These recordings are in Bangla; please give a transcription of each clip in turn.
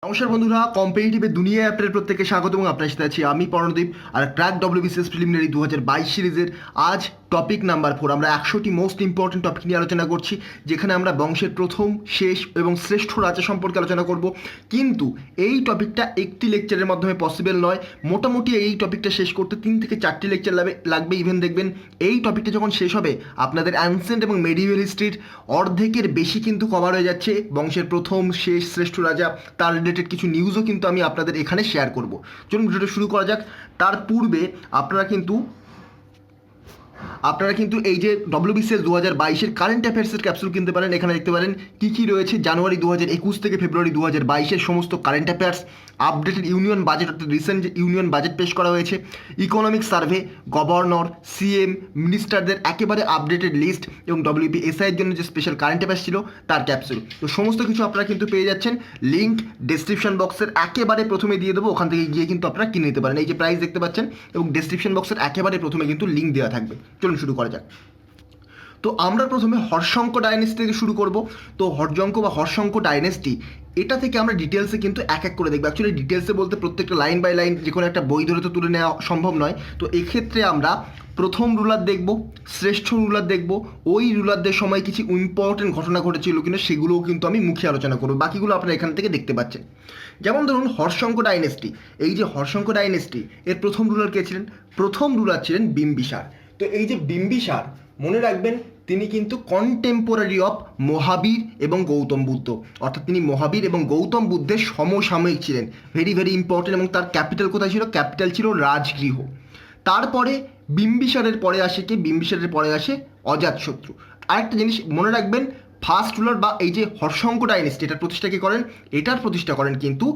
নমস্কার বন্ধুরা, কম্পিটিটিভের দুনিয়ায় আপনাদের প্রত্যেককে স্বাগত এবং আপনার সাথে আছি আমি পর্ণদীপ। আর ক্র্যাক WBCS প্রিলিমিনারি 2022 সিরিজের আজ টপিক নাম্বার 4 আমরা 100টি মোস্ট ইম্পর্টেন্ট টপিক নিয়ে আলোচনা করছি, যেখানে আমরা বংশের প্রথম, শেষ এবং শ্রেষ্ঠ রাজা সম্পর্কে আলোচনা করব। কিন্তু এই টপিকটা একটি লেকচারের মাধ্যমে পসিবল নয়। মোটামুটি এই টপিকটা শেষ করতে 3 থেকে 4টি লেকচার লাগবে। ইভেন দেখবেন এই টপিকটা যখন শেষ হবে আপনাদের অ্যানসেন্ট এবং মেডিভেল হিস্ট্রির অর্ধেকের বেশি কিন্তু কভার হয়ে যাচ্ছে। বংশের প্রথম, শেষ, শ্রেষ্ঠ রাজা তার রিলেটেড কিছু নিউজও কিন্তু আমি আপনাদের এখানে শেয়ার করব। চলুন ভিডিওটা শুরু করা যাক। তার পূর্বে আপনারা কিন্তু এই যে WBCS 2022-এর কারেন্ট অ্যাফেয়ার্সের ক্যাপসুল কিনতে পারেন। এখানে দেখতে পারেন কী কী রয়েছে। জানুয়ারি 2021 থেকে ফেব্রুয়ারি 2022-এর সমস্ত current affairs, updated union budget, অর্থাৎ রিসেন্ট যে ইউনিয়ন বাজেট পেশ করা হয়েছে, ইকোনমিক সার্ভে, গভর্নর, সিএম, মিনিস্টারদের একেবারে আপডেটেড লিস্ট এবং WBCS-এর জন্য যে স্পেশাল কারেন্ট অ্যাফেয়ার্স ছিল তার ক্যাপসুল। তো সমস্ত কিছু আপনারা কিন্তু পেয়ে যাচ্ছেন। লিঙ্ক ডেসক্রিপশন বক্সের একেবারে প্রথমে দিয়ে দেবো, ওখান থেকে গিয়ে কিন্তু আপনারা কিনে নিতে পারেন। এই যে প্রাইস দেখতে পাচ্ছেন এবং ডেসক্রিপশন বক্সের একেবারে প্রথমে কিন্তু লিঙ্ক দেওয়া থাকবে। চলুন শুরু করা যাক। তো আমরা প্রথমে হর্ষঙ্ক ডাইনেস্টি থেকে শুরু করব। তো হর্ষঙ্ক ডাইনেস্টি, এটা থেকে আমরা ডিটেলসে কিন্তু এক এক করে দেখবো। অ্যাকচুয়ালি ডিটেলসে বলতে প্রত্যেকটা লাইন বাই লাইন যে কোনো একটা বই ধরে তো তুলে নেওয়া সম্ভব নয়। তো এক্ষেত্রে আমরা প্রথম রুলার দেখব, শ্রেষ্ঠ রুলার দেখব, ওই রুলারদের সময় কিছু ইম্পর্টেন্ট ঘটনা ঘটেছিল কিনা সেগুলোও কিন্তু আমি মুখে আলোচনা করবো। বাকিগুলো আপনারা এখান থেকে দেখতে পাচ্ছেন। যেমন ধরুন হর্ষঙ্ক ডাইনেস্টি, এই যে হর্ষঙ্ক ডাইনেস্টি এর প্রথম রুলার কে ছিলেন? প্রথম রুলার ছিলেন বিম্বিসার। তো এই যে বিম্বিসার, মনে রাখবেন তিনি কিন্তু কন্টেম্পোরারি অফ মহাবীর এবং গৌতম বুদ্ধ, অর্থাৎ তিনি মহাবীর এবং গৌতম বুদ্ধের সমসাময়িক ছিলেন। Very very important. এবং তার ক্যাপিটাল কোথায় ছিল? ক্যাপিটাল ছিল রাজগৃহ। তারপরে বিম্বিসারের পরে আসে কি? বিম্বিসারের পরে আসে অজাতশত্রু। আরেকটা জিনিস মনে রাখবেন, ফার্স্ট রুলার বা এই যে হর্ষঙ্ক ডাইনেস্টি, এটার প্রতিষ্ঠা কে করেন? এটার প্রতিষ্ঠা করেন কিন্তু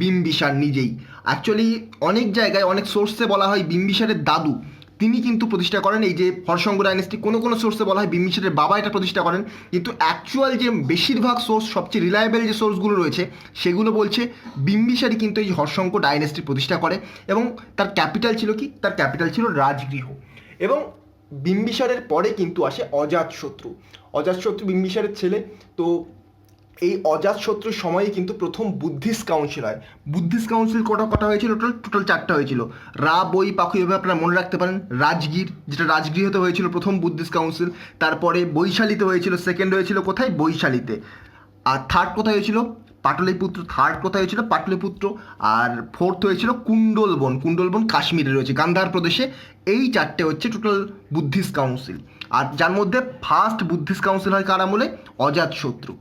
বিম্বিসার নিজেই। অ্যাকচুয়ালি অনেক জায়গায় অনেক সোর্সে বলা হয় বিম্বিসারের দাদু তিনি কিন্তু প্রতিষ্ঠা করেন এই যে হর্ষঙ্ক ডাইনেস্টি। কোনো কোনো সোর্সে বলা হয় বিম্বিসারের বাবা এটা প্রতিষ্ঠা করেন, কিন্তু অ্যাকচুয়াল যে বেশিরভাগ সোর্স, সবচেয়ে রিলায়েবল যে সোর্সগুলো রয়েছে সেগুলো বলছে বিম্বিসারই কিন্তু এই হর্ষঙ্ক ডাইনেস্টি প্রতিষ্ঠা করে। এবং তার ক্যাপিটাল ছিল কি? তার ক্যাপিটাল ছিল রাজগৃহ। এবং বিম্বিসারের পরে কিন্তু আসে অজাতশত্রু। অজাতশত্রু বিম্বিসারের ছেলে। তো এই অজাতশত্রুর সময়ে কিন্তু প্রথম বুদ্ধিস্ট কাউন্সিল হয়। বুদ্ধিস্ট কাউন্সিল কটা হয়েছিল? টোটাল 4টা হয়েছিল। রা, বই, পাখু, এভাবে আপনারা মনে রাখতে পারেন। রাজগীর, যেটা রাজগৃহতে হয়েছিল প্রথম বুদ্ধিস্ট কাউন্সিল। তারপরে বৈশালীতে হয়েছিল, সেকেন্ড হয়েছিল কোথায়? বৈশালীতে। আর থার্ড কোথায় হয়েছিল? পাটলিপুত্র। থার্ড কোথায় হয়েছিল? পাটলিপুত্র। আর ফোর্থ হয়েছিল কুণ্ডলবন। কুণ্ডলবন কাশ্মীরে রয়েছে, গান্ধার প্রদেশে। এই 4টে হচ্ছে টোটাল বুদ্ধিস্ট কাউন্সিল। আর যার মধ্যে ফার্স্ট বুদ্ধিস্ট কাউন্সিল হয় কার আমলে? অজাতশত্রু।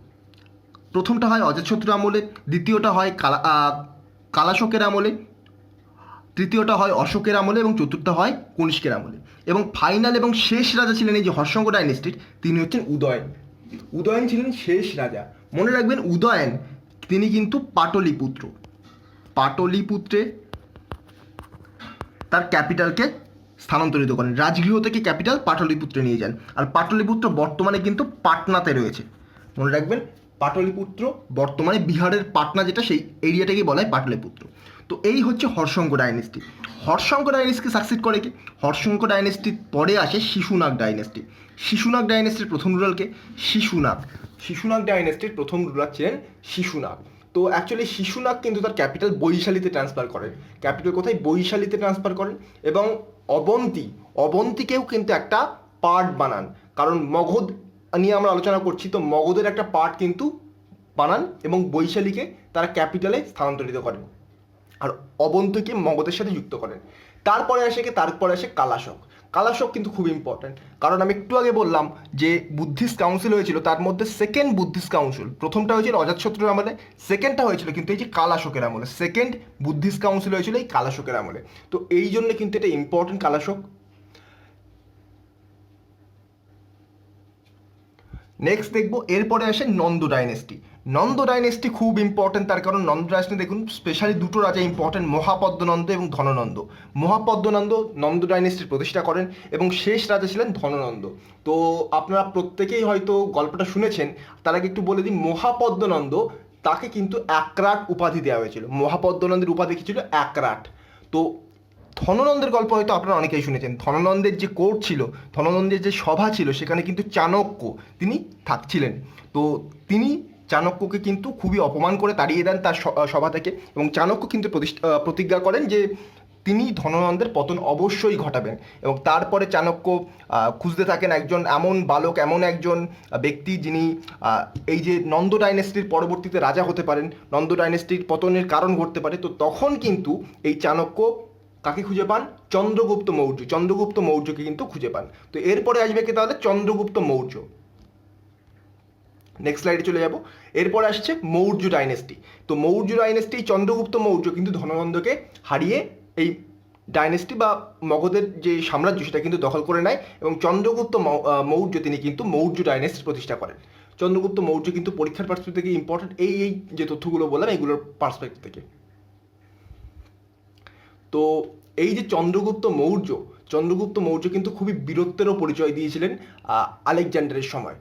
প্রথমটা হয় অজাতশত্রু আমলে, দ্বিতীয়টা হয় কালাশোকের আমলে, তৃতীয়টা হয় অশোকের আমলে এবং চতুর্থ হয় কনিষ্কের আমলে। এবং ফাইনাল এবং শেষ রাজা ছিলেন এই যে হর্ষঙ্ক ডাইনেস্টির, তিনি হচ্ছেন উদয়ন। উদয়ন ছিলেন শেষ রাজা। মনে রাখবেন উদয়ন তিনি কিন্তু পাটলিপুত্র। পাটলিপুত্রে তার ক্যাপিটালকে স্থানান্তরিত করেন। রাজগৃহ থেকে ক্যাপিটাল পাটলিপুত্রে নিয়ে যান। আর পাটলিপুত্র বর্তমানে কিন্তু পাটনাতে রয়েছে। মনে রাখবেন পাটলিপুত্র বর্তমানে বিহারের পাটনা, যেটা সেই এরিয়াটাকে বলা হয় পাটলিপুত্র। তো এই হচ্ছে হর্ষঙ্ক ডাইনেস্টি। হর্ষঙ্ক ডাইনেস্টিকে সাকসিড করে কি? হর্ষঙ্ক ডাইনেস্টির পরে আসে শিশুনাগ ডাইনেস্টি। শিশুনাগ ডাইনেস্টির প্রথম রুলারকে? শিশুনাগ। শিশুনাগ ডাইনেস্টির প্রথম রুলার ছিলেন শিশুনাগ। তো অ্যাকচুয়ালি শিশুনাগ কিন্তু তার ক্যাপিটাল বৈশালীতে ট্রান্সফার করেন। ক্যাপিটাল কোথায়? বৈশালীতে ট্রান্সফার করেন। এবং অবন্তীকেও কিন্তু একটা পার্ট বানান, কারণ মগধ নিয়ে আমরা আলোচনা করছি, তো মগধের একটা পার্ট কিন্তু বানান এবং বৈশালীকে তারা ক্যাপিটালে স্থানান্তরিত করেন আর অবন্তীকে মগধের সাথে যুক্ত করেন। তারপরে আসে কালাশক। কালাশক কিন্তু খুব ইম্পর্ট্যান্ট, কারণ আমি একটু আগে বললাম যে বুদ্ধিস্ট কাউন্সিল হয়েছিল, তার মধ্যে সেকেন্ড বুদ্ধিস্ট কাউন্সিল, প্রথমটা হয়েছিল অজাতশত্রুর আমলে, সেকেন্ডটা হয়েছিল কিন্তু এই যে কালাশোকের আমলে। সেকেন্ড বুদ্ধিস্ট কাউন্সিল হয়েছিল এই কালাশোকের আমলে। তো এই জন্য কিন্তু এটা ইম্পর্টেন্ট কালাশক। নেক্সট দেখবো, এরপরে আসে নন্দ ডাইনেস্টি। নন্দ ডাইনেস্টি খুব ইম্পর্টেন্ট, তার কারণ নন্দ ডাইনেস্টি দেখুন স্পেশালি দুটো রাজা ইম্পর্টেন্ট, মহাপদ্মনন্দ এবং ধননন্দ। মহাপদ্মনন্দ নন্দ ডাইনেস্টির প্রতিষ্ঠা করেন এবং শেষ রাজা ছিলেন ধননন্দ। তো আপনারা প্রত্যেকেই হয়তো গল্পটা শুনেছেন। তার আগে একটু বলে দিই, মহাপদ্মনন্দ তাকে কিন্তু একরাট উপাধি দেওয়া হয়েছিল। মহাপদ্মনন্দের উপাধি কি ছিল? একরাট। তো ধননন্দের গল্প হয়তো আপনারা অনেকেই শুনেছেন। ধননন্দের যে কোর্ট ছিল, ধননন্দের যে সভা ছিল, সেখানে কিন্তু চাণক্য তিনি থাকছিলেন। তো তিনি চাণক্যকে কিন্তু খুবই অপমান করে তাড়িয়ে দেন তার সভা থেকে, এবং চাণক্য কিন্তু প্রতিজ্ঞা করেন যে তিনি ধননন্দের পতন অবশ্যই ঘটাবেন। এবং তারপরে চাণক্য খুঁজতে থাকেন একজন এমন বালক, এমন একজন ব্যক্তি যিনি এই যে নন্দ ডাইনেস্টির পরবর্তীতে রাজা হতে পারেন, নন্দ ডাইনেস্টির পতনের কারণ ঘটতে পারে। তো তখন কিন্তু এই চাণক্য কাকে খুঁজে পান? চন্দ্রগুপ্ত মৌর্য, চন্দ্রগুপ্ত মৌর্যকে কিন্তু খুঁজে পান। তো এরপরে আসবে কি তাহলে? চন্দ্রগুপ্ত মৌর্য। নেক্সট স্লাইডে চলে যাব। এরপরে আসছে মৌর্য ডাইনেস্টি। তো মৌর্য ডাইনেস্টি, চন্দ্রগুপ্ত মৌর্য কিন্তু ধননন্দকে হারিয়ে এই ডাইনেস্টি বা মগধের যে সাম্রাজ্য সেটা কিন্তু দখল করে নেয়, এবং চন্দ্রগুপ্ত মৌর্য তিনি কিন্তু মৌর্য ডাইনেস্টি প্রতিষ্ঠা করেন। চন্দ্রগুপ্ত মৌর্য কিন্তু পরীক্ষার পার্সপেক্টিভ থেকে ইম্পর্টেন্ট, এই যে তথ্যগুলো বললাম এইগুলোর পার্সপেক্টিভ থেকে। তো এই যে চন্দ্রগুপ্ত মৌর্য কিন্তু খুবই বীরত্বেরও পরিচয় দিয়েছিলেন আলেকজান্ডারের সময়।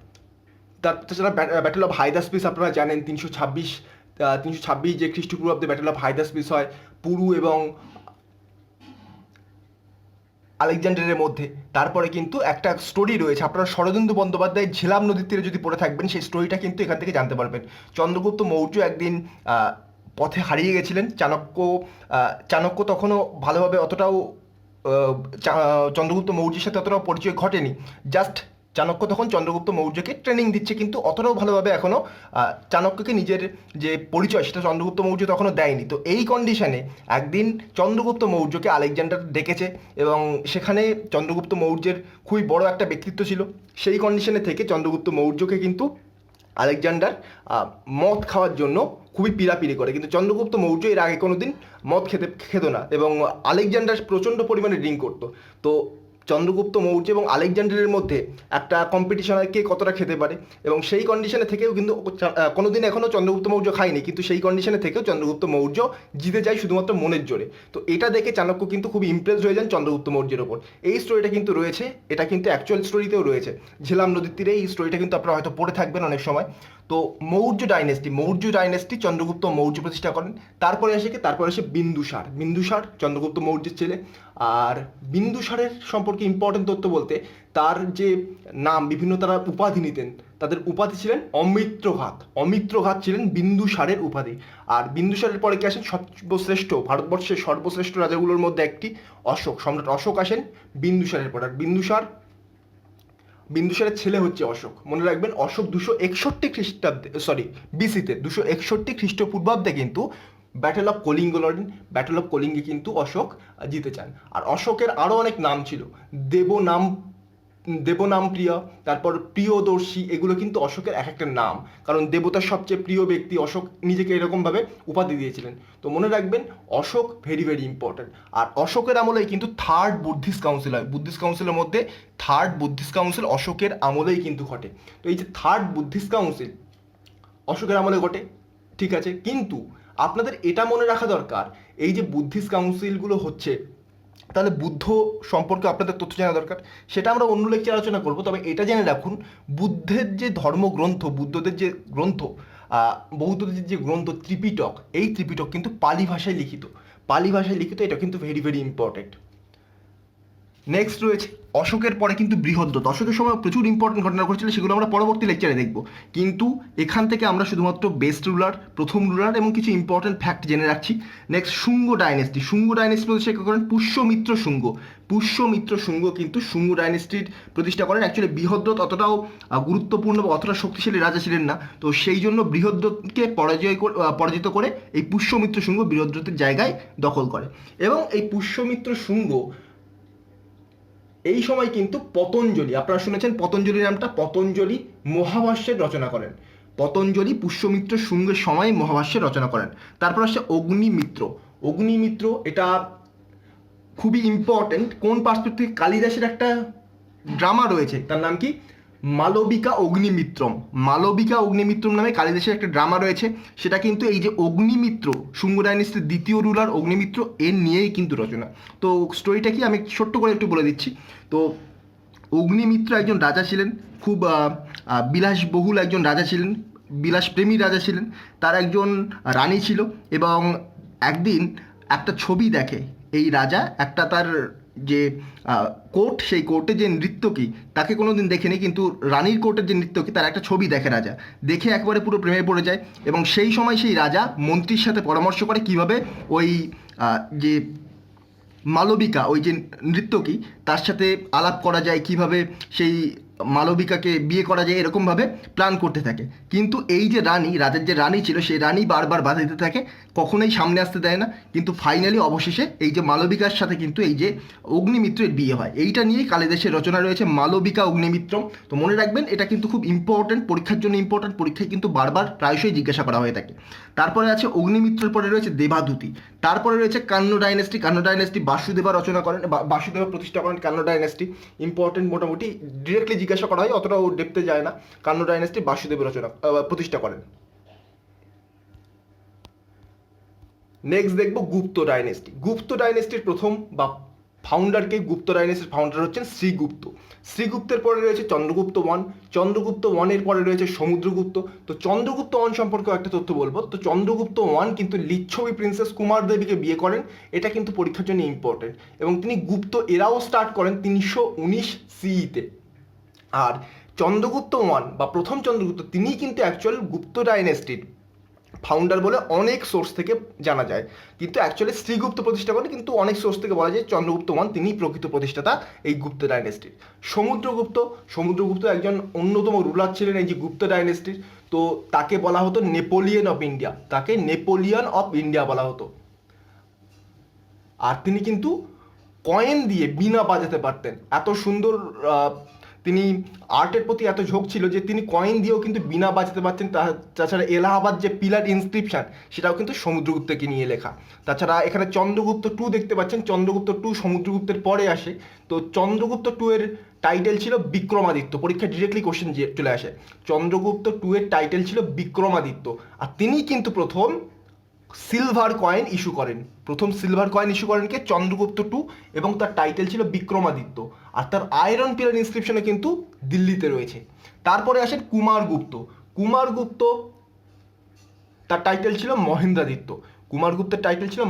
তাছাড়া ব্যাটেল অফ হাইদাসপিস আপনারা জানেন, 326 যে খ্রিস্টপূর্বাব্দে ব্যাটেল অফ হাইদাসপিস হয় পুরু এবং আলেকজান্ডারের মধ্যে। তারপরে কিন্তু একটা স্টোরি রয়েছে, আপনারা শরদিন্দু বন্দ্যোপাধ্যায় ঝেলাম নদীর তীরে যদি পড়ে থাকবেন সেই স্টোরিটা কিন্তু এখান থেকে জানতে পারবেন। চন্দ্রগুপ্ত মৌর্য একদিন পথে হারিয়ে গেছিলেন। চাণক্য তখনও ভালোভাবে অতটাও চন্দ্রগুপ্ত মৌর্যের সাথে অতটাও পরিচয় ঘটেনি। জাস্ট চাণক্য তখন চন্দ্রগুপ্ত মৌর্যকে ট্রেনিং দিচ্ছে, কিন্তু অতটাও ভালোভাবে এখনও চাণক্যকে নিজের যে পরিচয় সেটা চন্দ্রগুপ্ত মৌর্য তখনও দেয়নি। তো এই কন্ডিশনে একদিন চন্দ্রগুপ্ত মৌর্যকে আলেকজান্ডার ডেকেছে, এবং সেখানে চন্দ্রগুপ্ত মৌর্যের খুবই বড় একটা ব্যক্তিত্ব ছিল। সেই কন্ডিশনে থেকে চন্দ্রগুপ্ত মৌর্যকে কিন্তু আলেকজান্ডার মদ খাওয়ার জন্য খুবই পিড়াপিড়ি করে, কিন্তু চন্দ্রগুপ্ত মৌর্য এর আগে কোনোদিন মদ খেত না, এবং আলেকজান্ডার প্রচণ্ড পরিমাণে ড্রিঙ্ক করতো। তো চন্দ্রগুপ্ত মৌর্য এবং আলেকজান্ডারের মধ্যে একটা কম্পিটিশন হয় কে কতটা খেতে পারে, এবং সেই কন্ডিশনে থেকেও কিন্তু কোনোদিন এখনও চন্দ্রগুপ্ত মৌর্য খায়নি, কিন্তু সেই কন্ডিশনে থেকেও চন্দ্রগুপ্ত মৌর্য জিতে যায় শুধুমাত্র মনের জোরে। তো এটা দেখে চাণক্য কিন্তু খুব ইমপ্রেসড হয়ে যান চন্দ্রগুপ্ত মৌর্যের ওপর। এই স্টোরিটা কিন্তু রয়েছে, এটা কিন্তু অ্যাকচুয়াল স্টোরিতেও রয়েছে, ঝেলাম নদীর তীরে। এই স্টোরিটা কিন্তু আপনারা হয়তো পড়ে থাকবেন অনেক সময়। তো মৌর্য ডাইনেস্টি চন্দ্রগুপ্ত মৌর্য প্রতিষ্ঠা করেন। তারপরে আসে বিন্দুসার চন্দ্রগুপ্ত মৌর্যের ছেলে। আর বিন্দুসারের সম্পর্কে ইম্পর্টেন্ট তথ্য বলতে, তার যে নাম, বিভিন্ন তারা উপাধি নিতেন, তাদের উপাধি ছিলেন অমিত্রঘাত ছিলেন বিন্দুসারের উপাধি। আর বিন্দুসারের পরে কি আসেন? ভারতবর্ষের সর্বশ্রেষ্ঠ রাজাগুলোর মধ্যে একটি সম্রাট অশোক আসেন বিন্দুসারের পর। আর বিন্দুসারের ছেলে হচ্ছে অশোক। মনে রাখবেন, অশোক 261 খ্রিস্টাব্দে, বিসিতে 261 খ্রিস্টপূর্বাব্দে কিন্তু ব্যাটেল অফ কলিঙ্গ লড়েন। ব্যাটেল অফ কলিঙ্গে কিন্তু অশোক জিতে যান। আর অশোকের আরও অনেক নাম ছিল, দেবনামপ্রিয়, তারপর প্রিয়দর্শী, এগুলো কিন্তু অশোকের এক একটা নাম, কারণ দেবতার সবচেয়ে প্রিয় ব্যক্তি অশোক নিজেকে এরকমভাবে উপাধি দিয়েছিলেন। তো মনে রাখবেন, অশোক ভেরি ভেরি ইম্পর্টেন্ট। আর অশোকের আমলেই কিন্তু থার্ড বুদ্ধিস্ট কাউন্সিল হয়। বুদ্ধিস্ট কাউন্সিলের মধ্যে থার্ড বুদ্ধিস্ট কাউন্সিল অশোকের আমলেই কিন্তু ঘটে। তো এই যে থার্ড বুদ্ধিস্ট কাউন্সিল অশোকের আমলে ঘটে, ঠিক আছে, কিন্তু আপনাদের এটা মনে রাখা দরকার, এই যে বুদ্ধিস্ট কাউন্সিলগুলো হচ্ছে, তাহলে বুদ্ধ সম্পর্কে আপনাদের তথ্য জানা দরকার। সেটা আমরা অন্য লেকচারে আলোচনা করব। তবে এটা জেনে রাখুন, বুদ্ধের যে ধর্মগ্রন্থ, বৌদ্ধদের যে গ্রন্থ ত্রিপিটক, এই ত্রিপিটক কিন্তু পালি ভাষায় লিখিত। এটা কিন্তু ভেরি ভেরি ইম্পর্টেন্ট। নেক্সট রয়েছে অশোকের পরে কিন্তু বৃহদ্রথ। অশোকের সময় প্রচুর ইম্পর্টেন্ট ঘটনা ঘটেছিল, সেগুলো আমরা পরবর্তী লেকচারে দেখব। কিন্তু এখান থেকে আমরা শুধুমাত্র বেস্ট রুলার, প্রথম রুলার এবং কিছু ইম্পর্টেন্ট ফ্যাক্ট জেনে রাখছি। নেক্সট শুঙ্গ ডাইনেস্টি প্রতিষ্ঠা করেন পুষ্যমিত্র শুঙ্গ কিন্তু শুঙ্গ ডাইনেস্টির প্রতিষ্ঠা করেন। অ্যাকচুয়ালি বৃহদ্রথ অতটাও গুরুত্বপূর্ণ বা অতটা শক্তিশালী রাজা ছিলেন না, তো সেই জন্য বৃহদ্রথকে পরাজিত করে এই পুষ্যমিত্র শুঙ্গ বৃহদ্রথের জায়গায় দখল করে। এবং এই পুষ্যমিত্র শুঙ্গ এই সময় কিন্তু পতঞ্জলি, আপনারা শুনেছেন পতঞ্জলি নামটা, পতঞ্জলি মহাভাষ্যের রচনা করেন। পতঞ্জলি পুষ্যমিত্র শুঙ্গের সময় মহাভাষ্যের রচনা করেন। তারপর আসছে অগ্নিমিত্র, এটা খুবই ইম্পর্টেন্ট। কোন পার্সপেক্টিভ? কালিদাসের একটা ড্রামা রয়েছে, তার নাম কি? মালবিকা অগ্নিমিত্রম নামে কালিদাসের একটা ড্রামা রয়েছে। সেটা কিন্তু এই যে অগ্নিমিত্র, শুঙ্গ ডাইনেস্টির দ্বিতীয় রুলার অগ্নিমিত্র, এর নিয়েই কিন্তু রচনা। তো স্টোরিটা কি আমি ছোট্ট করে একটু বলে দিচ্ছি। তো অগ্নিমিত্র একজন রাজা ছিলেন, খুব বিলাসবহুল একজন রাজা ছিলেন, বিলাসপ্রেমী রাজা ছিলেন। তার একজন রানী ছিল, এবং একদিন একটা ছবি দেখে এই রাজা, একটা তার যে কোর্ট, সেই কোর্টে যে নৃত্যকী তাকে কোনো দিন দেখেনি, কিন্তু রানীর কোর্টের যে নৃত্যকী তার একটা ছবি দেখে রাজা, দেখে একবারে পুরো প্রেমে পড়ে যায়। এবং সেই সময় সেই রাজা মন্ত্রীর সাথে পরামর্শ করে কিভাবে ওই যে মালবিকা, ওই যে নৃত্যকী, তার সাথে আলাপ করা যায়, কিভাবে সেই মালবিকাকে বিয়ে করা যায়, এরকমভাবে প্ল্যান করতে থাকে। কিন্তু এই যে রানী, রাজার যে রানী ছিল, সেই রানী বারবার বাধা দিতে থাকে, কখনোই সামনে আসতে দেয় না। কিন্তু ফাইনালি অবশেষে এই যে মালবিকার সাথে কিন্তু এই যে অগ্নিমিত্রের বিয়ে হয়। এইটা নিয়েই কালিদাসের রচনা রয়েছে, মালবিকা অগ্নিমিত্রম। তো মনে রাখবেন, এটা কিন্তু খুব ইম্পর্টেন্ট, পরীক্ষার জন্য ইম্পর্টেন্ট, পরীক্ষায় কিন্তু বারবার প্রায়শই জিজ্ঞাসা করা হয়ে থাকে। তারপরে আছে অগ্নিমিত্রের পরে রয়েছে দেবাদূতি, তারপরে রয়েছে কান্ন ডাইনেস্টি। কান্ন ডাইনেস্টি বাসুদেবা রচনা করেন, বাসুদেবা প্রতিষ্ঠা করেন কান্ন ডাইনেস্টি। ইম্পর্টেন্ট, মোটামুটি ডিরেক্টলি জিজ্ঞাসা করা হয়, অতটাও ডেপথে যায় না। কান্ন ডাইনেস্টি বাসুদেব রচনা প্রতিষ্ঠা করেন। নেক্সট দেখবো গুপ্ত ডাইনেস্টি। গুপ্ত ডাইনেস্টির প্রথম বা ফাউন্ডারকে, গুপ্ত ডাইনেস্টির ফাউন্ডার হচ্ছেন শ্রীগুপ্ত। শ্রীগুপ্তের পরে রয়েছে চন্দ্রগুপ্ত ওয়ান। চন্দ্রগুপ্ত ওয়ানের পরে রয়েছে সমুদ্রগুপ্ত। তো চন্দ্রগুপ্ত ওয়ান সম্পর্কে একটা তথ্য বলবো। তো চন্দ্রগুপ্ত ওয়ান কিন্তু লিচ্ছবি প্রিন্সেস কুমার দেবীকে বিয়ে করেন, এটা কিন্তু পরীক্ষার জন্য ইম্পর্টেন্ট। এবং তিনি গুপ্ত এরাও স্টার্ট করেন 319 সিইতে। আর চন্দ্রগুপ্ত ওয়ান বা প্রথম চন্দ্রগুপ্ত, তিনি কিন্তু অ্যাকচুয়াল গুপ্ত ডাইনেস্টির ফাউন্ডার বলে অনেক সোর্স থেকে জানা যায়, কিন্তু অ্যাকচুয়ালি শ্রীগুপ্ত প্রতিষ্ঠা করেন, কিন্তু অনেক সোর্স থেকে বলা যায় চন্দ্রগুপ্ত ওয়ান তিনিই প্রকৃত প্রতিষ্ঠাতা এই গুপ্ত ডাইনেস্টির। সমুদ্রগুপ্ত, সমুদ্রগুপ্ত একজন অন্যতম রুলার ছিলেন এই যে গুপ্ত ডাইনেস্টির। তো তাকে বলা হতো নেপোলিয়ন অফ ইন্ডিয়া, তাকে নেপোলিয়ন অফ ইন্ডিয়া বলা হতো। আর তিনি কিন্তু কয়েন দিয়ে বীণা বাজাতে পারতেন, এত সুন্দর তিনি আর্টের প্রতি এত ঝোঁক ছিল যে তিনি কয়েন দিয়েও কিন্তু বীণা বাজাতে পারতেন। তাছাড়া এলাহাবাদ যে পিলার ইনস্ক্রিপশন, সেটাও কিন্তু সমুদ্রগুপ্তকে নিয়ে লেখা। তাছাড়া এখানে চন্দ্রগুপ্ত টু দেখতে পাচ্ছেন, চন্দ্রগুপ্ত টু সমুদ্রগুপ্তের পরে আসে। তো চন্দ্রগুপ্ত টু এর টাইটেল ছিল বিক্রমাদিত্য, পরীক্ষা ডিরেক্টলি কোশ্চেন চলে আসে। চন্দ্রগুপ্ত টু এর টাইটেল ছিল বিক্রমাদিত্য। আর তিনি কিন্তু প্রথম সিলভার কয়েন ইস্যু করেন, প্রথম সিলভার কয়েন ইস্যু করেন কে? চন্দ্রগুপ্ত টু, এবং তার টাইটেল ছিল বিক্রমাদিত্য। আর তার আয়রন পিলার ইনস্ক্রিপশনে কিন্তু দিল্লিতে রয়েছে। তারপরে আসেন কুমারগুপ্ত। কুমারগুপ্ত, তার টাইটেল ছিল মহেন্দ্রাদিত্য। কুমারগুপ্তের টাইটেল ছিল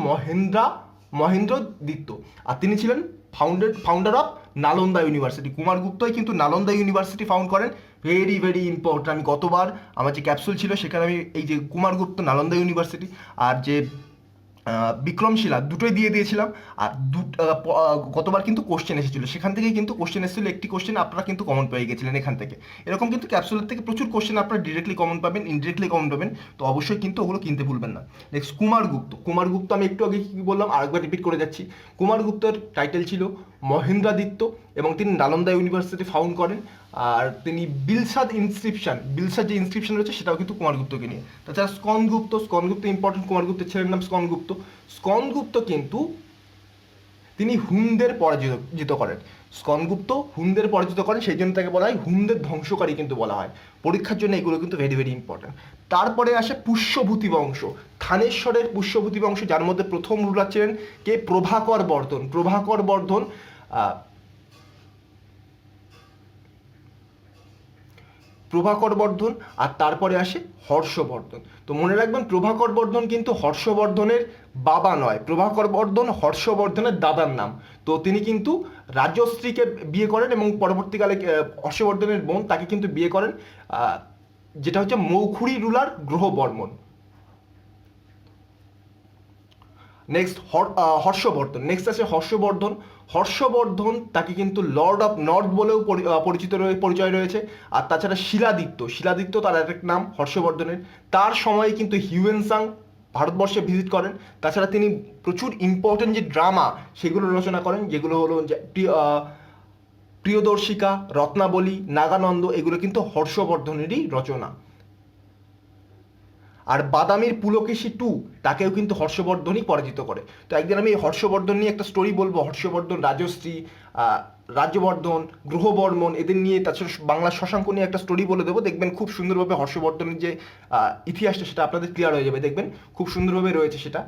মহেন্দ্রদিত্য। আর তিনি ছিলেন ফাউন্ডার অফ নালন্দা ইউনিভার্সিটি। কুমারগুপ্তই কিন্তু নালন্দা ইউনিভার্সিটি ফাউন্ড করেন। Very very important. আমি গতবার আমার যে ক্যাপসুল ছিল সেখানে আমি এই যে কুমারগুপ্ত, নালন্দা ইউনিভার্সিটি আর যে বিক্রমশিলা, দুটোই দিয়ে দিয়েছিলাম। আর গতবার কিন্তু কোশ্চেন এসেছিল, সেখান থেকেই কিন্তু কোশ্চেন এসেছিল। একটি কোশ্চেন আপনারা কিন্তু কমন পেয়ে গেছিলেন এখান থেকে। এরকম কিন্তু ক্যাপসুলের থেকে প্রচুর কোশ্চেন আপনারা ডিরেক্টলি কমন পাবেন, ইনডিরেক্টলি কমন পাবেন। তো অবশ্যই কিন্তু ওগুলো কিনতে ভুলবেন না। নেক্সট কুমারগুপ্ত। কুমারগুপ্ত আমি একটু আগে কি বললাম, আরেকবার রিপিট করে যাচ্ছি। কুমারগুপ্তর টাইটেল ছিল মহেন্দ্রাদিত্য, এবং তিনি নালন্দা ইউনিভার্সিটি ফাউন্ড করেন। আর তিনি বিলসাদ যে ইনস্ক্রিপশন রয়েছে সেটাও কিন্তু কুমারগুপ্তকে নিয়ে। তাছাড়া স্কন্দগুপ্ত ইম্পর্টেন্ট, কুমারগুপ্তের ছেলের নাম স্কন্দগুপ্ত। স্কন্দগুপ্ত কিন্তু তিনি হুনদের পরাজিত করেন। স্কন্দগুপ্ত হুনদের পরাজিত করেন, সেই জন্য তাকে বলা হয় হুনদের ধ্বংসকারী কিন্তু বলা হয়। পরীক্ষার জন্য এগুলো কিন্তু ভেরি ভেরি ইম্পর্টেন্ট। তারপরে আসে পুষ্যভূতি বংশ, থানেশ্বরের পুষ্যভূতি বংশ, যার মধ্যে প্রথম রুলার ছিলেন কে? প্রভাকর বর্ধন। প্রভাকর বর্ধন আর তারপরে আসে হর্ষবর্ধন। তো মনে রাখবেন, প্রভাকর বর্ধন কিন্তু হর্ষবর্ধনের বাবা নয়, প্রভাকর বর্ধন হর্ষবর্ধনের দাদার নাম। তো তিনি কিন্তু রাজশ্রীকে বিয়ে করেন, এবং পরবর্তীকালে হর্ষবর্ধনের বোন তাকে কিন্তু বিয়ে করেন, যেটা হচ্ছে মৌখুরি রুলার গ্রহবর্মন। নেক্সট হর্ষবর্ধন। নেক্সট আছে হর্ষবর্ধন। হর্ষবর্ধন তাকে কিন্তু লর্ড অফ নর্থ বলেও পরিচয় রয়েছে। আর তাছাড়া শিলাদিত্য তার এক নাম হর্ষবর্ধনের। তার সময়ে কিন্তু হিউয়েনসাং ভারতবর্ষে ভিজিট করেন। তাছাড়া তিনি প্রচুর ইম্পর্টেন্ট যে ড্রামা সেগুলো রচনা করেন, যেগুলো হলো প্রিয়দর্শিকা, রত্নাবলী, নাগানন্দ, এগুলো কিন্তু হর্ষবর্ধনেরই রচনা। আর বাদামির পুলকেশী টু, তাকেও কিন্তু হর্ষবর্ধনই পরাজিত করে। তো একদিন আমি হর্ষবর্ধন নিয়ে একটা স্টোরি বলবো, হর্ষবর্ধন, রাজশ্রী, রাজ্যবর্ধন, গ্রহবর্মন, এদের নিয়ে, তাছাড়া বাংলার শশাঙ্ক নিয়ে একটা স্টোরি বলে দেবো। দেখবেন খুব সুন্দরভাবে হর্ষবর্ধনের যে ইতিহাসটা সেটা আপনাদের ক্লিয়ার হয়ে যাবে, দেখবেন খুব সুন্দরভাবে রয়েছে সেটা।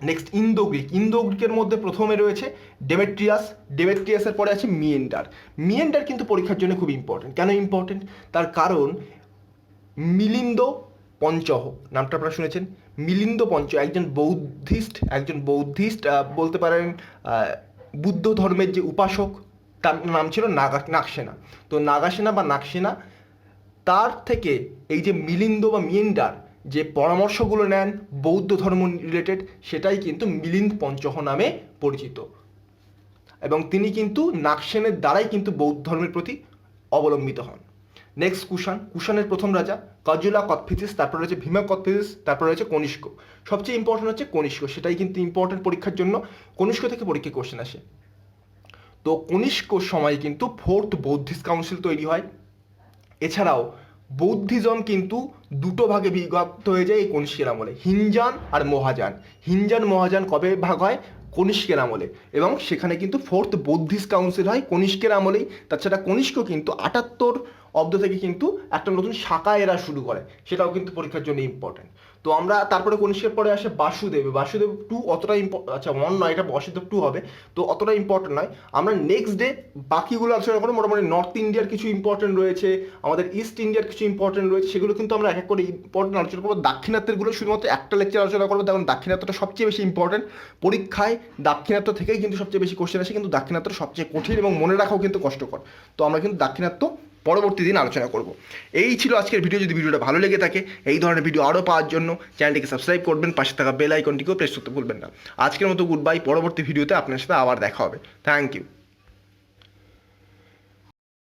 নেক্সট ইন্দো গ্রিকের মধ্যে প্রথমে রয়েছে ডেমেট্রিয়াসের পরে আছে মিয়েন্ডার কিন্তু পরীক্ষার জন্য খুব ইম্পর্টেন্ট। কেন ইম্পর্টেন্ট? তার কারণ মিলিন্দ পঞ্চহ, নামটা আপনারা শুনেছেন। মিলিন্দ পঞ্চহ একজন বৌদ্ধিস্ট বলতে পারেন বুদ্ধ ধর্মের যে উপাসক তার নাম ছিল নাগসেনা। তো নাগাসেনা বা নাগসেনা তার থেকে এই যে মিলিন্দ বা মিয়েন্ডার যে পরামর্শগুলো নেন বৌদ্ধ ধর্ম রিলেটেড, সেটাই কিন্তু মিলিন্দ পঞ্চহ নামে পরিচিত। এবং তিনি কিন্তু নাগসেনের দ্বারাই কিন্তু বৌদ্ধ ধর্মের প্রতি অবলম্বিত হন। নেক্সট কুষাণের প্রথম রাজা কাজুলা কথফিসিস, তারপর রয়েছে ভীমা কথফিসিস, তারপর রয়েছে কনিষ্ক। সবচেয়ে ইম্পর্টেন্ট হচ্ছে কনিষ্ক, সেটাই কিন্তু ইম্পর্টেন্ট পরীক্ষার জন্য, কনিষ্ক থেকে পরীক্ষায় কোশ্চেন আসে। তো কনিষ্ক সময় কিন্তু ফোর্থ বৌদ্ধিস্ট কাউন্সিল তৈরি হয়। এছাড়াও বৌদ্ধিজম কিন্তু দুটো ভাগে বিভক্ত হয়ে যায় এই কনিষ্কের আমলে, হিনজান আর মহাযান। হিনজান মহাযান কবে ভাগ হয়? কনিষ্কের আমলে। এবং সেখানে কিন্তু ফোর্থ বৌদ্ধিস্ট কাউন্সিল হয় কনিষ্কের আমলেই। তাছাড়া কনিষ্ক কিন্তু 78 অব্দ থেকে কিন্তু একটা নতুন শাখা এরা শুরু করে, সেটাও কিন্তু পরীক্ষার জন্য ইম্পর্টেন্ট। তো আমরা তারপরে কনিষ্কের পরে আসে বাসুদেব। বাসুদেব 2 অতটা আচ্ছা 1 নয়, এটা বাসুদেব 2 হবে, তো অতটা ইম্পর্টেন্ট নয়। আমরা নেক্সট ডে বাকিগুলো আলোচনা করবো। মোটামুটি নর্থ ইন্ডিয়ার কিছু ইম্পর্টেন্ট রয়েছে, আমাদের ইস্ট ইন্ডিয়ার কিছু ইম্পর্টেন্ট রয়েছে, সেগুলো কিন্তু আমরা এক এক করে ইম্পর্টেন্ট আলোচনা করবো। দাক্ষিণাত্যেরগুলো শুধুমাত্র একটা লেকচার আলোচনা করবো, কারণ দাক্ষিণাত্যটা সবচেয়ে বেশি ইম্পর্টেন্ট। পরীক্ষায় দাক্ষিণাত্য থেকেই কিন্তু সবচেয়ে বেশি কোশ্চেন আসে, কিন্তু দাক্ষিণাত্য সবচেয়ে কঠিন এবং মনে রাখাও কিন্তু কষ্টকর। তো আমরা কিন্তু দাক্ষিণাত্য পরবর্তী দিন আলোচনা করব। এই ছিল আজকের ভিডিও। যদি ভিডিওটা ভালো লেগে থাকে, এই ধরনের ভিডিও আরও পাওয়ার জন্য চ্যানেলটিকে সাবস্ক্রাইব করবেন, পাশে থাকা বেল আইকনটিকেও প্রেস করতে ভুলবেন না। আজকের মতো গুড বাই, পরবর্তী ভিডিওতে আপনার সাথে আবার দেখা হবে। Thank you.